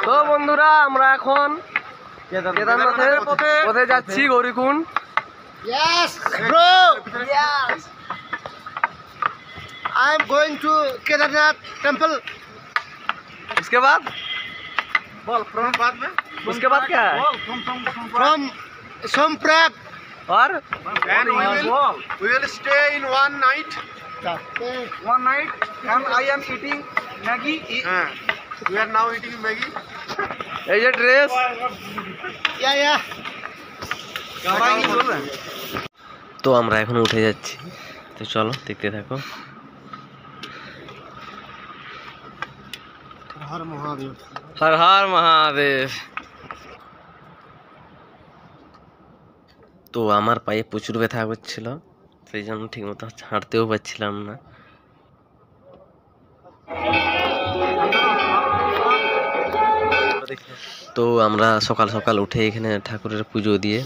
তো বন্ধুরা আমরা এখন কেদারনাথের পথে যাচ্ছি Gaurikund. Yes, bro. Yes. I am going to Kedarnath temple. उसके बाद उसके बाद क्या है? From Somprag. और And we will stay in one night. and I am eating Maggi. We are now eating Maggie. এই যে ড্রেস Yeah. তো আমরা এখন উঠে যাচ্ছি, তো চলো দেখতে থাকো। Har Mahadev. হর হর মহাদেব। তো আমার পায়ে প্রচুর ব্যথা করছিল, সেই জন্য ঠিক মতো হাঁটতেও পারছিলাম না। তো আমরা সকাল সকাল উঠে এখানে ঠাকুরের পুজো দিয়ে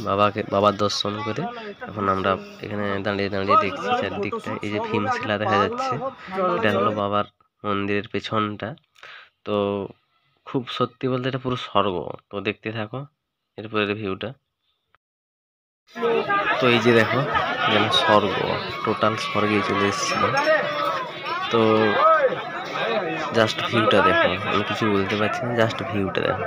বাবার দর্শন করে এখন আমরা এখানে দাঁড়িয়ে দেখছি চারদিকটা। এই যে ভীমশিলা দেখা যাচ্ছে, এটা হলো বাবার মন্দিরের পেছনটা। তো খুব সত্যি বলতে এটা পুরো স্বর্গ। তো দেখতে থাকো এরপরের ভিউটা। তো এই যে দেখো যেন স্বর্গ, টোটাল স্বর্গে চলে এসেছিল। তো জাস্ট ভিউটা দেখো, আমি কিছু বলতে পারছি না, জাস্ট ভিউটা দেখো।